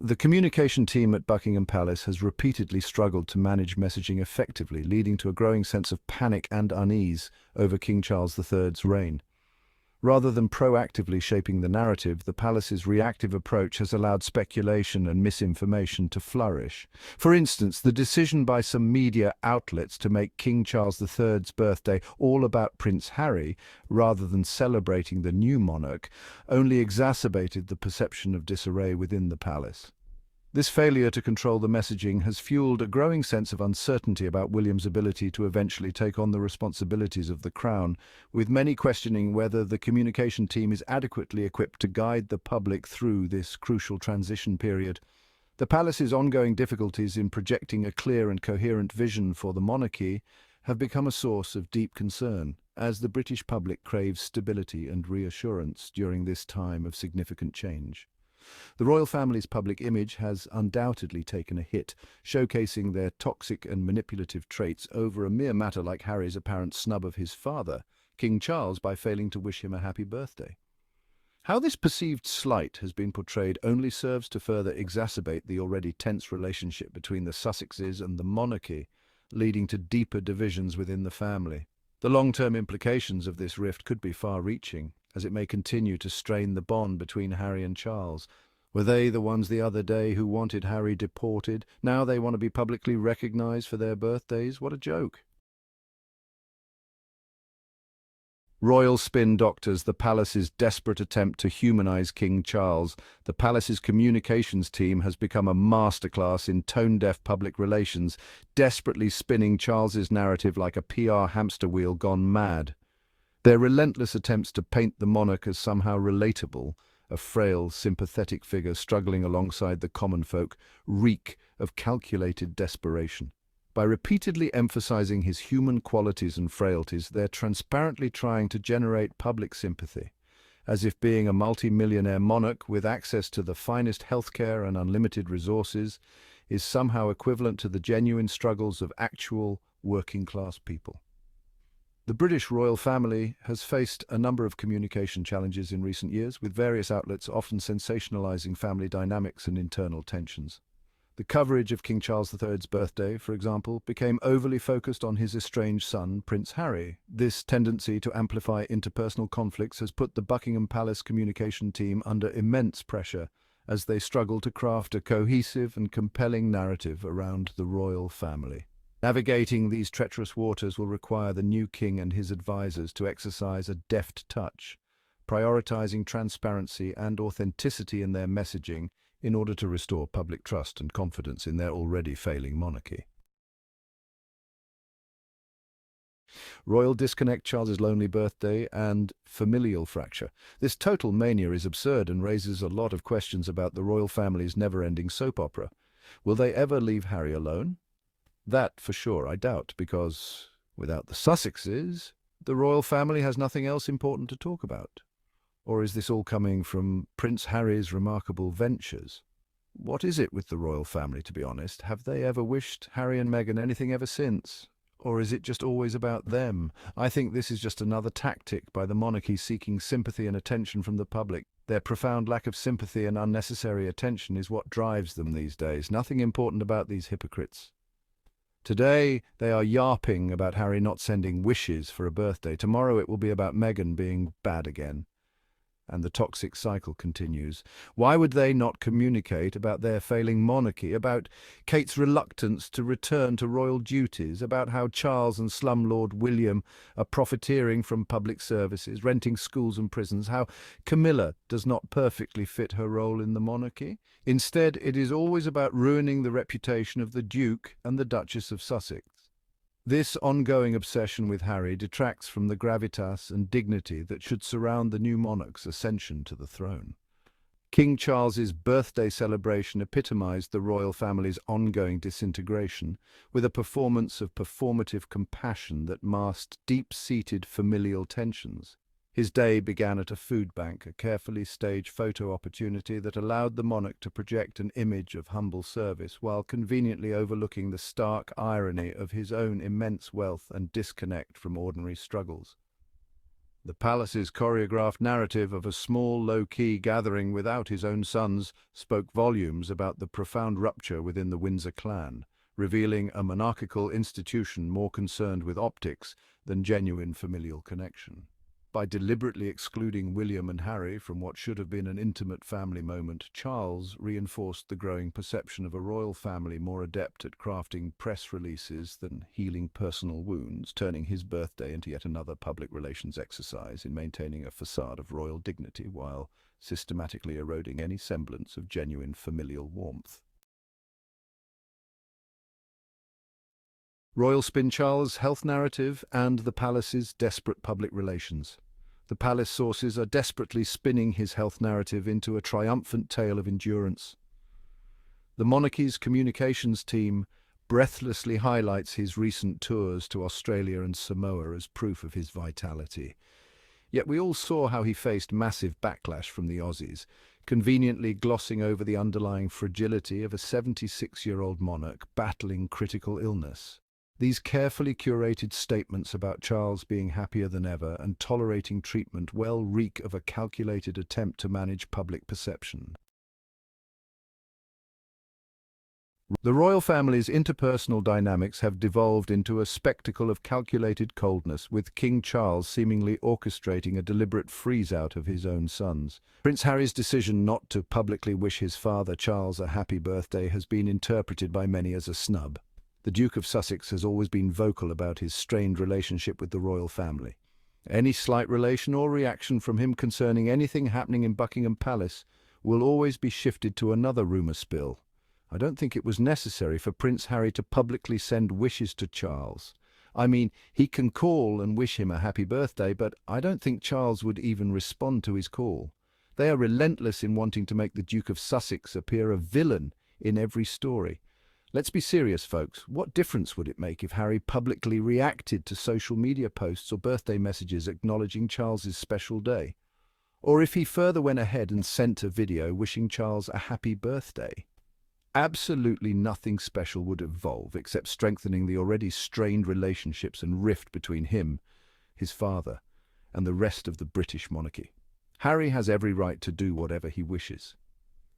The communication team at Buckingham Palace has repeatedly struggled to manage messaging effectively, leading to a growing sense of panic and unease over King Charles III's reign. Rather than proactively shaping the narrative, the palace's reactive approach has allowed speculation and misinformation to flourish. For instance, the decision by some media outlets to make King Charles III's birthday all about Prince Harry, rather than celebrating the new monarch, only exacerbated the perception of disarray within the palace. This failure to control the messaging has fueled a growing sense of uncertainty about William's ability to eventually take on the responsibilities of the crown, with many questioning whether the communication team is adequately equipped to guide the public through this crucial transition period. The palace's ongoing difficulties in projecting a clear and coherent vision for the monarchy have become a source of deep concern, as the British public craves stability and reassurance during this time of significant change. The royal family's public image has undoubtedly taken a hit, showcasing their toxic and manipulative traits over a mere matter like Harry's apparent snub of his father, King Charles, by failing to wish him a happy birthday. How this perceived slight has been portrayed only serves to further exacerbate the already tense relationship between the Sussexes and the monarchy, leading to deeper divisions within the family. The long-term implications of this rift could be far-reaching, as it may continue to strain the bond between Harry and Charles. Were they the ones the other day who wanted Harry deported? Now they want to be publicly recognized for their birthdays? What a joke. Royal spin doctors the palace's desperate attempt to humanize King Charles. The palace's communications team has become a masterclass in tone-deaf public relations, desperately spinning Charles's narrative like a PR hamster wheel gone mad. Their relentless attempts to paint the monarch as somehow relatable, a frail, sympathetic figure struggling alongside the common folk, reek of calculated desperation. By repeatedly emphasizing his human qualities and frailties, they're transparently trying to generate public sympathy, as if being a multi-millionaire monarch with access to the finest healthcare and unlimited resources is somehow equivalent to the genuine struggles of actual working-class people. The British royal family has faced a number of communication challenges in recent years, with various outlets often sensationalizing family dynamics and internal tensions. The coverage of King Charles III's birthday, for example, became overly focused on his estranged son, Prince Harry. This tendency to amplify interpersonal conflicts has put the Buckingham Palace communication team under immense pressure as they struggle to craft a cohesive and compelling narrative around the royal family. Navigating these treacherous waters will require the new king and his advisors to exercise a deft touch, prioritizing transparency and authenticity in their messaging in order to restore public trust and confidence in their already failing monarchy. Royal disconnect, Charles's lonely birthday, and familial fracture. This total mania is absurd and raises a lot of questions about the royal family's never-ending soap opera. Will they ever leave Harry alone? That, for sure, I doubt, because without the Sussexes, the royal family has nothing else important to talk about. Or is this all coming from Prince Harry's remarkable ventures? What is it with the royal family, to be honest? Have they ever wished Harry and Meghan anything ever since? Or is it just always about them? I think this is just another tactic by the monarchy seeking sympathy and attention from the public. Their profound lack of sympathy and unnecessary attention is what drives them these days. Nothing important about these hypocrites. Today, they are yarping about Harry not sending wishes for a birthday. Tomorrow it will be about Meghan being bad again. And the toxic cycle continues. Why would they not communicate about their failing monarchy, about Kate's reluctance to return to royal duties, about how Charles and slumlord William are profiteering from public services, renting schools and prisons, how Camilla does not perfectly fit her role in the monarchy? Instead, it is always about ruining the reputation of the Duke and the Duchess of Sussex. This ongoing obsession with Harry detracts from the gravitas and dignity that should surround the new monarch's ascension to the throne. King Charles's birthday celebration epitomized the royal family's ongoing disintegration, with a performance of performative compassion that masked deep-seated familial tensions. His day began at a food bank, a carefully staged photo opportunity that allowed the monarch to project an image of humble service while conveniently overlooking the stark irony of his own immense wealth and disconnect from ordinary struggles. The palace's choreographed narrative of a small, low-key gathering without his own sons spoke volumes about the profound rupture within the Windsor clan, revealing a monarchical institution more concerned with optics than genuine familial connection. By deliberately excluding William and Harry from what should have been an intimate family moment, Charles reinforced the growing perception of a royal family more adept at crafting press releases than healing personal wounds, turning his birthday into yet another public relations exercise in maintaining a facade of royal dignity while systematically eroding any semblance of genuine familial warmth. Royal spin Charles' health narrative and the palace's desperate public relations. The palace sources are desperately spinning his health narrative into a triumphant tale of endurance. The monarchy's communications team breathlessly highlights his recent tours to Australia and Samoa as proof of his vitality. Yet we all saw how he faced massive backlash from the Aussies, conveniently glossing over the underlying fragility of a 76-year-old monarch battling critical illness. These carefully curated statements about Charles being happier than ever and tolerating treatment well reek of a calculated attempt to manage public perception. The royal family's interpersonal dynamics have devolved into a spectacle of calculated coldness, with King Charles seemingly orchestrating a deliberate freeze-out of his own sons. Prince Harry's decision not to publicly wish his father Charles a happy birthday has been interpreted by many as a snub. The Duke of Sussex has always been vocal about his strained relationship with the royal family. Any slight relation or reaction from him concerning anything happening in Buckingham Palace will always be shifted to another rumour spill. I don't think it was necessary for Prince Harry to publicly send wishes to Charles. I mean, he can call and wish him a happy birthday, but I don't think Charles would even respond to his call. They are relentless in wanting to make the Duke of Sussex appear a villain in every story. Let's be serious, folks. What difference would it make if Harry publicly reacted to social media posts or birthday messages acknowledging Charles's special day? Or if he further went ahead and sent a video wishing Charles a happy birthday? Absolutely nothing special would evolve except strengthening the already strained relationships and rift between him, his father, and the rest of the British monarchy. Harry has every right to do whatever he wishes.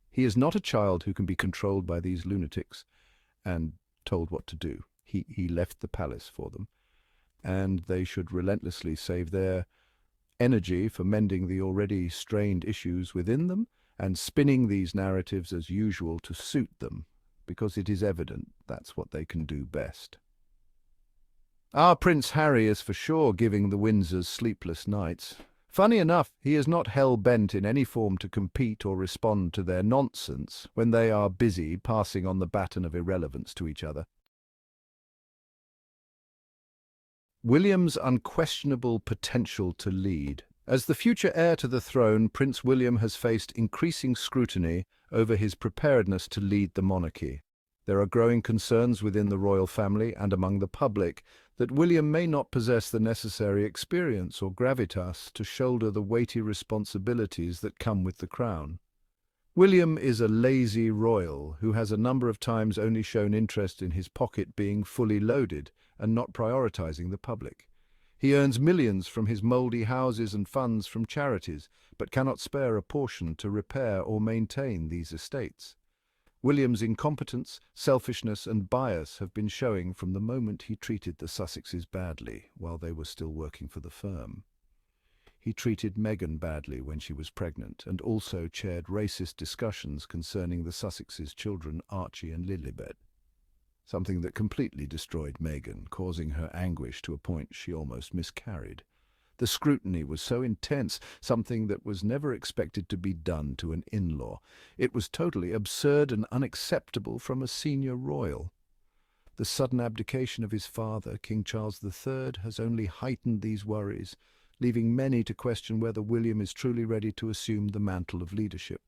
He is not a child who can be controlled by these lunatics and told what to do. He left the palace for them, and they should relentlessly save their energy for mending the already strained issues within them and spinning these narratives as usual to suit them, because it is evident that's what they can do best. Our Prince Harry is for sure giving the Windsors sleepless nights. Funny enough, he is not hell-bent in any form to compete or respond to their nonsense when they are busy passing on the baton of irrelevance to each other. William's unquestionable potential to lead. As the future heir to the throne, Prince William has faced increasing scrutiny over his preparedness to lead the monarchy. There are growing concerns within the royal family and among the public that William may not possess the necessary experience or gravitas to shoulder the weighty responsibilities that come with the crown. William is a lazy royal who has a number of times only shown interest in his pocket being fully loaded and not prioritizing the public. He earns millions from his mouldy houses and funds from charities, but cannot spare a portion to repair or maintain these estates. William's incompetence, selfishness and bias have been showing from the moment he treated the Sussexes badly while they were still working for the firm. He treated Meghan badly when she was pregnant and also chaired racist discussions concerning the Sussexes' children Archie and Lilibet, something that completely destroyed Meghan, causing her anguish to a point she almost miscarried. The scrutiny was so intense, something that was never expected to be done to an in-law. It was totally absurd and unacceptable from a senior royal. The sudden abdication of his father, King Charles III, has only heightened these worries, leaving many to question whether William is truly ready to assume the mantle of leadership.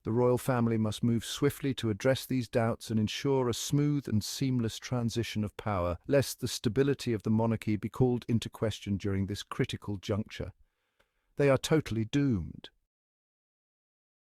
The royal family must move swiftly to address these doubts and ensure a smooth and seamless transition of power, lest the stability of the monarchy be called into question during this critical juncture. They are totally doomed.